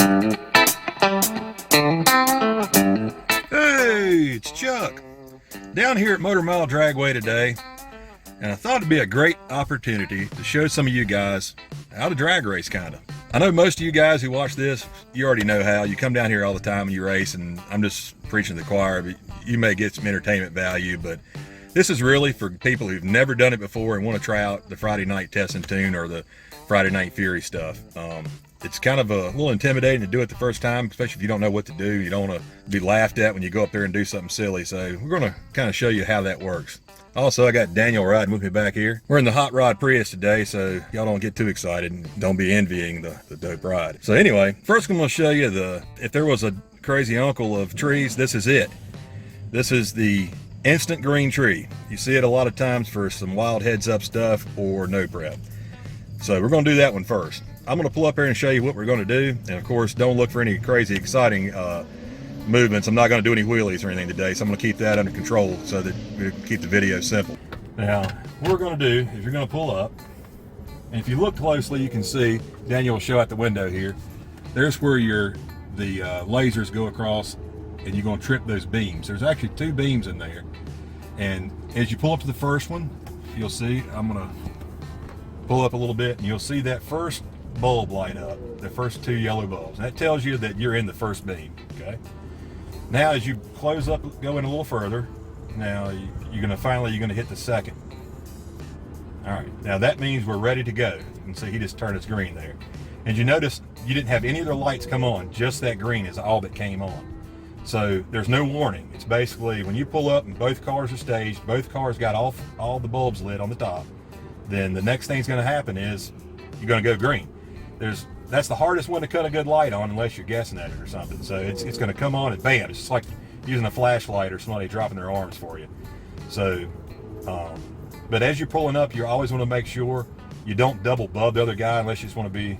Hey, it's Chuck. Down here at Motor Mile Dragway today, and I thought it'd be a great opportunity to show some of you guys how to drag race, kind of. I know most of you guys who watch this, you already know how. You come down here all the time and you race, and I'm just preaching to the choir, but you may get some entertainment value, but this is really for people who've never done it before and want to try out the Friday Night Test and Tune or the Friday Night Fury stuff. It's kind of a little intimidating to do it the first time, especially if you don't know what to do. You don't want to be laughed at when you go up there and do something silly. So we're going to kind of show you how that works. Also, I got Daniel riding with me back here. We're in the Hot Rod Prius today, so y'all don't get too excited and don't be envying the dope ride. So anyway, first I'm going to show you if there was a crazy uncle of trees, this is it. This is the instant green tree. You see it a lot of times for some wild heads up stuff or no prep. So we're going to do that one first. I'm going to pull up here and show you what we're going to do. And of course, don't look for any crazy exciting movements. I'm not going to do any wheelies or anything today, so I'm going to keep that under control so that we keep the video simple. Now, what we're going to do is you're going to pull up, and if you look closely, you can see, Daniel will show out the window here, there's where the lasers go across, and you're going to trip those beams. There's actually two beams in there, and as you pull up to the first one, you'll see, I'm going to pull up a little bit, and you'll see that first bulb light up, the first two yellow bulbs. That tells you that you're in the first beam, okay? Now, as you close up, go in a little further, now you're gonna hit the second. All right, now that means we're ready to go. And see, he just turned his green there. And you notice you didn't have any other lights come on, just that green is all that came on. So there's no warning. It's basically when you pull up and both cars are staged, both cars got all the bulbs lit on the top, then the next thing's gonna happen is you're gonna go green. That's the hardest one to cut a good light on unless you're guessing at it or something. So it's going to come on and bam, it's just like using a flashlight or somebody dropping their arms for you. So, but as you're pulling up, you always want to make sure you don't double bub the other guy unless you just want to be,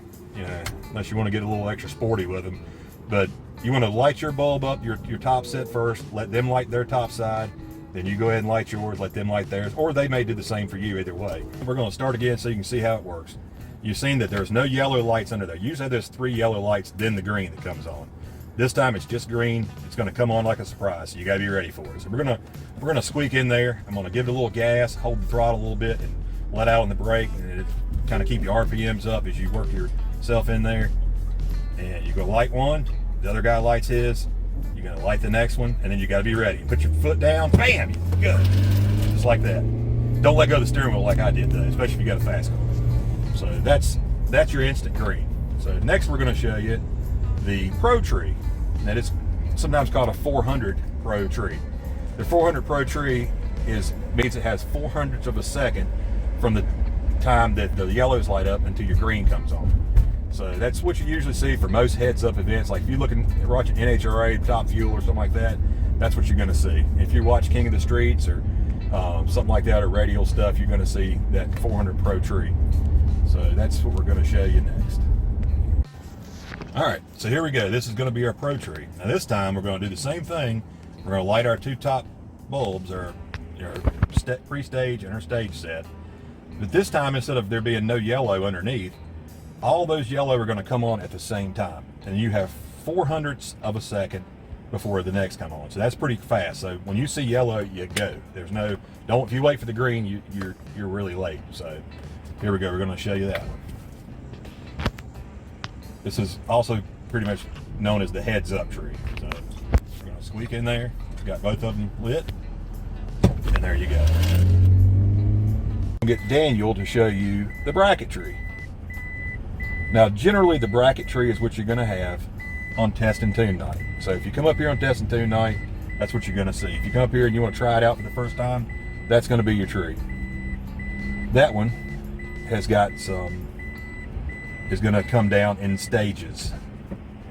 unless you want to get a little extra sporty with them. But you want to light your bulb up, your top set first, let them light their top side, then you go ahead and light yours, let them light theirs, or they may do the same for you either way. We're going to start again so you can see how it works. You've seen that there's no yellow lights under there. Usually there's 3 yellow lights, then the green that comes on. This time it's just green. It's going to come on like a surprise, so you got to be ready for it. So we're gonna squeak in there. I'm going to give it a little gas, hold the throttle a little bit, and let out on the brake, and it kind of keep your RPMs up as you work yourself in there. And you go light one, the other guy lights his. You're going to light the next one, and then you got to be ready. Put your foot down, bam, you go, just like that. Don't let go of the steering wheel like I did though, especially if you got a fast car. So that's your instant green. So next we're going to show you the Pro Tree. That is sometimes called a 400 Pro Tree. The 400 Pro Tree means it has 400ths of a second from the time that the yellows light up until your green comes on. So that's what you usually see for most heads-up events. Like if you're watching NHRA, Top Fuel, or something like that, that's what you're going to see. If you watch King of the Streets or something like that, or radial stuff, you're going to see that 400 Pro Tree. So that's what we're going to show you next. All right, so here we go. This is going to be our Pro Tree. Now this time we're going to do the same thing. We're going to light our 2 top bulbs, our pre-stage and our stage set. But this time, instead of there being no yellow underneath, all those yellow are going to come on at the same time. And you have 400ths of a second before the next come on. So that's pretty fast. So when you see yellow, you go. There's no, if you wait for the green, you're really late. So here we go, we're going to show you that one. This is also pretty much known as the heads up tree. So we're going to squeak in there. Got both of them lit. And there you go. I'll get Daniel to show you the bracket tree. Now generally the bracket tree is what you're going to have on Test and Tune night. So if you come up here on Test and Tune night, that's what you're going to see. If you come up here and you want to try it out for the first time, that's going to be your tree. That one has got is going to come down in stages.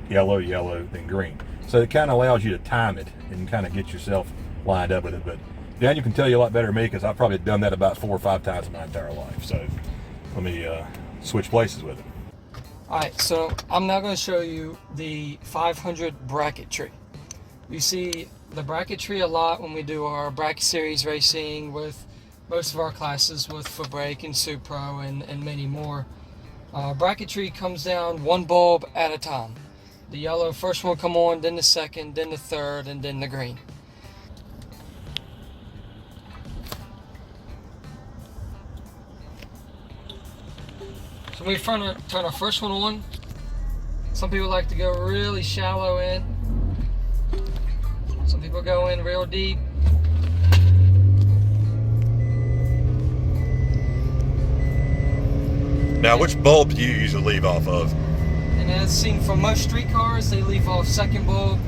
Yellow, yellow, then green. So it kind of allows you to time it and kind of get yourself lined up with it. But Daniel can tell you a lot better than me because I've probably done that about 4 or 5 times in my entire life. So let me switch places with it. Alright, so I'm now going to show you the 500 bracket tree. You see the bracket tree a lot when we do our bracket series racing with most of our classes with Fabrake and Supro and many more. Bracket tree comes down 1 bulb at a time. The yellow, first one come on, then the second, then the third, and then the green. So we turn our first one on. Some people like to go really shallow in. Some people go in real deep. Now, which bulb do you usually leave off of? And as seen from most street cars, they leave off second bulb.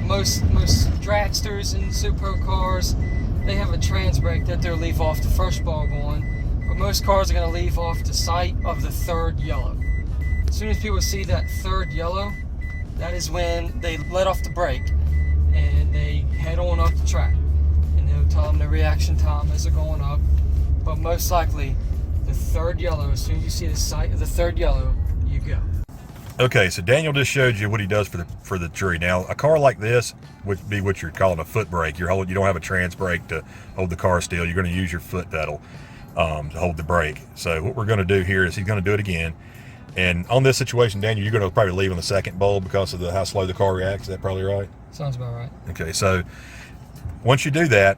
Most dragsters and Supro cars, they have a trans brake that they'll leave off the first bulb on. But most cars are going to leave off the sight of the third yellow. As soon as people see that third yellow, that is when they let off the brake and they head on up the track. And they'll tell them the reaction time as they're going up. But most likely, the third yellow, as soon as you see the sight of the third yellow, you go. Okay, so Daniel just showed you what he does for the tree. Now, a car like this would be what you're calling a foot brake. You don't have a trans brake to hold the car still. You're going to use your foot pedal to hold the brake. So what we're going to do here is he's going to do it again. And on this situation, Daniel, you're going to probably leave on the second bulb because of how slow the car reacts. Is that probably right? Sounds about right. Okay, so once you do that,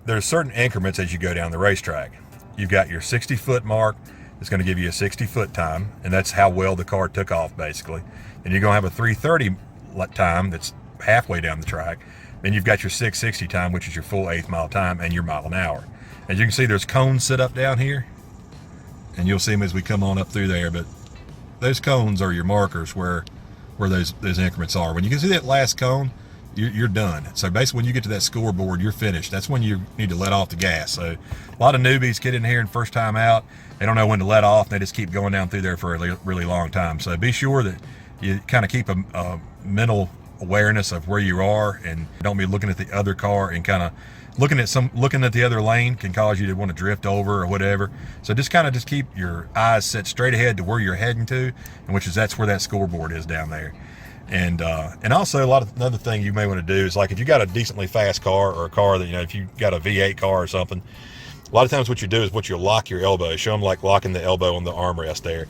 there's certain increments as you go down the racetrack. You've got your 60-foot mark. It's going to give you a 60-foot time, and that's how well the car took off, basically. And you're going to have a 3:30 time that's halfway down the track. Then you've got your 6:60 time, which is your full 1/8 mile time, and your mile an hour. As you can see, there's cones set up down here, and you'll see them as we come on up through there. But those cones are your markers where those increments are. When you can see that last cone, you're done. So basically, when you get to that scoreboard, you're finished. That's when you need to let off the gas. So a lot of newbies get in here and first time out, they don't know when to let off. They just keep going down through there for a really long time. So be sure that you kind of keep a mental awareness of where you are, and don't be looking at the other car and kind of looking at the other lane can cause you to want to drift over or whatever. So just keep your eyes set straight ahead to where you're heading to, and that's where that scoreboard is down there. And also another thing you may want to do is, like, if you got a decently fast car, or a car that, if you got a V8 car or something, a lot of times what you do is you'll lock your elbow. Show them like locking the elbow on the armrest there,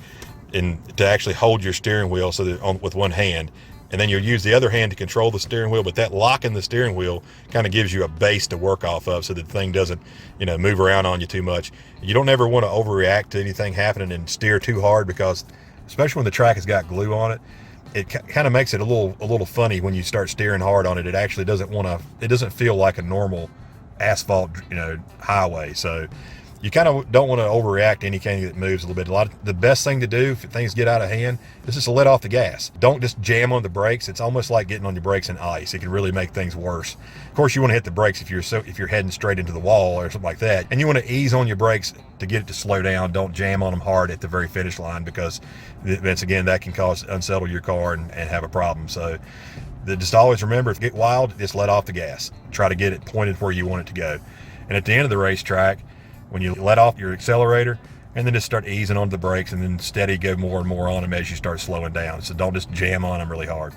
and to actually hold your steering wheel with one hand, and then you'll use the other hand to control the steering wheel. But that lock in the steering wheel kind of gives you a base to work off of, so that the thing doesn't move around on you too much. You don't ever want to overreact to anything happening and steer too hard, because especially when the track has got glue on it, it kind of makes it a little funny when you start steering hard on it. It actually doesn't feel like a normal asphalt highway. So you kind of don't want to overreact to anything that moves a little bit. The best thing to do if things get out of hand is just to let off the gas. Don't just jam on the brakes. It's almost like getting on your brakes in ice. It can really make things worse. Of course, you want to hit the brakes if you're heading straight into the wall or something like that, and you want to ease on your brakes to get it to slow down. Don't jam on them hard at the very finish line, because once again, that can unsettle your car and have a problem. So just always remember, if you get wild, just let off the gas. Try to get it pointed where you want it to go. And at the end of the racetrack, when you let off your accelerator, and then just start easing onto the brakes, and then steady go more and more on them as you start slowing down. So don't just jam on them really hard.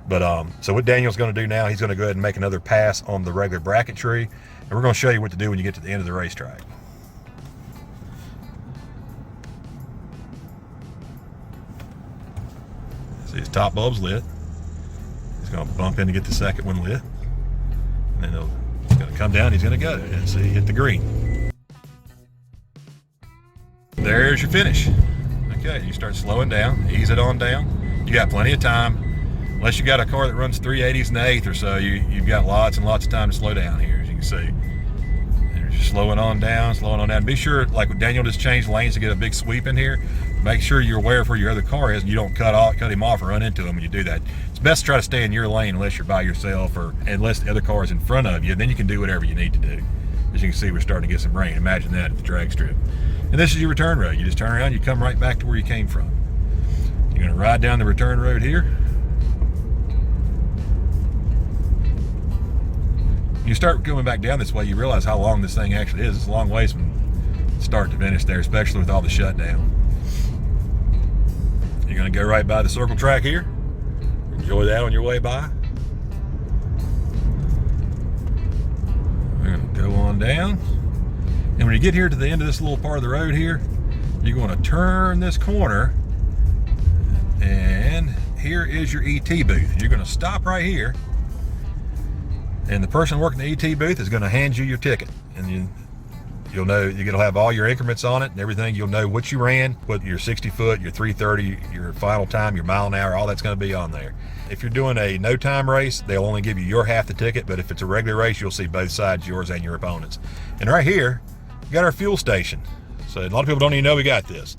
But so what Daniel's going to do now, he's going to go ahead and make another pass on the regular bracket tree, and we're going to show you what to do when you get to the end of the racetrack. See, his top bulb's lit. He's going to bump in to get the second one lit, and then he's going to come down. He's going to go and see, hit the green. There's your finish. Okay, you start slowing down, ease it on down. You got plenty of time. Unless you got a car that runs 380s and 1/8 or so, you've got lots and lots of time to slow down here, as you can see. And you're just slowing on down. Be sure, like when Daniel just changed lanes to get a big sweep in here, make sure you're aware of where your other car is and you don't cut him off or run into him when you do that. It's best to try to stay in your lane unless you're by yourself or unless the other car is in front of you. Then you can do whatever you need to do. As you can see, we're starting to get some rain. Imagine that at the drag strip. And this is your return road. You just turn around, you come right back to where you came from. You're going to ride down the return road here. You start going back down this way, you realize how long this thing actually is. It's a long ways from start to finish there, especially with all the shutdown. You're going to go right by the circle track here. Enjoy that on your way by. We're going to go on down. And when you get here to the end of this little part of the road here, you're going to turn this corner, and here is your ET booth. You're going to stop right here, and the person working the ET booth is going to hand you your ticket, and you'll know you're going to have all your increments on it and everything. You'll know what you ran, what your 60 foot, your 330, your final time, your mile an hour, all that's going to be on there. If you're doing a no time race, they'll only give you your half the ticket, but if it's a regular race, you'll see both sides, yours and your opponent's. And right here, we got our fuel station. So a lot of people don't even know we got this.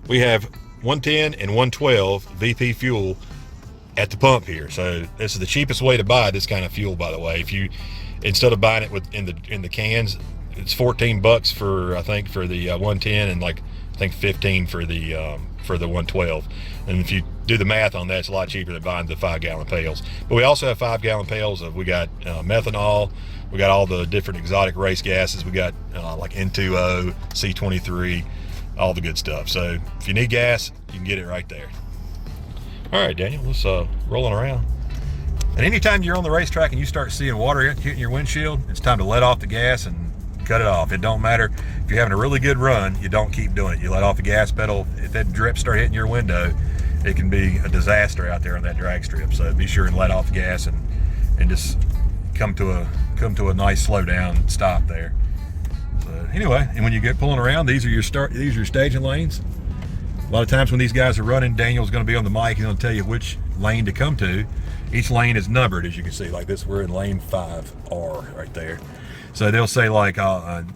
We have 110 and 112 VP fuel at the pump here. So this is the cheapest way to buy this kind of fuel, by the way. If you, instead of buying it in the cans, it's $14 for, I think, for the 110, and like I think 15 for the 112. And if you do the math on that, it's a lot cheaper than buying the 5-gallon pails. But we also have 5-gallon pails of, we got methanol, we got all the different exotic race gases, we got like N2O, C23, all the good stuff. So if you need gas, you can get it right there. All right, Daniel, let's rolling around. And anytime you're on the racetrack and you start seeing water hitting your windshield, it's time to let off the gas and cut it off. It don't matter if you're having a really good run, you don't keep doing it. You let off the gas pedal. If that drip start hitting your window, it can be a disaster out there on that drag strip. So be sure and let off the gas and just come to a nice slow down stop there. So anyway, and when you get pulling around, these are your staging lanes. A lot of times when these guys are running, Daniel's going to be on the mic. He's going to tell you which lane to come to. Each lane is numbered, as you can see. Like this, we're in lane 5R right there. So they'll say like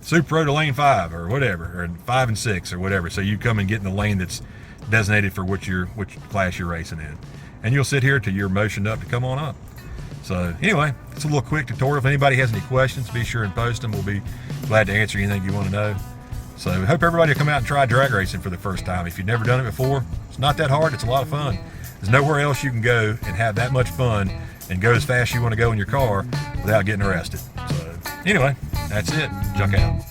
Super Pro to lane 5 or whatever, or 5 and 6 or whatever. So you come and get in the lane that's designated for which class you're racing in. And you'll sit here till you're motioned up to come on up. So anyway, it's a little quick tutorial. If anybody has any questions, be sure and post them. We'll be glad to answer anything you want to know. So I hope everybody will come out and try drag racing for the first time. If you've never done it before, it's not that hard. It's a lot of fun. There's nowhere else you can go and have that much fun and go as fast as you want to go in your car without getting arrested. So anyway, that's it. Chuck out.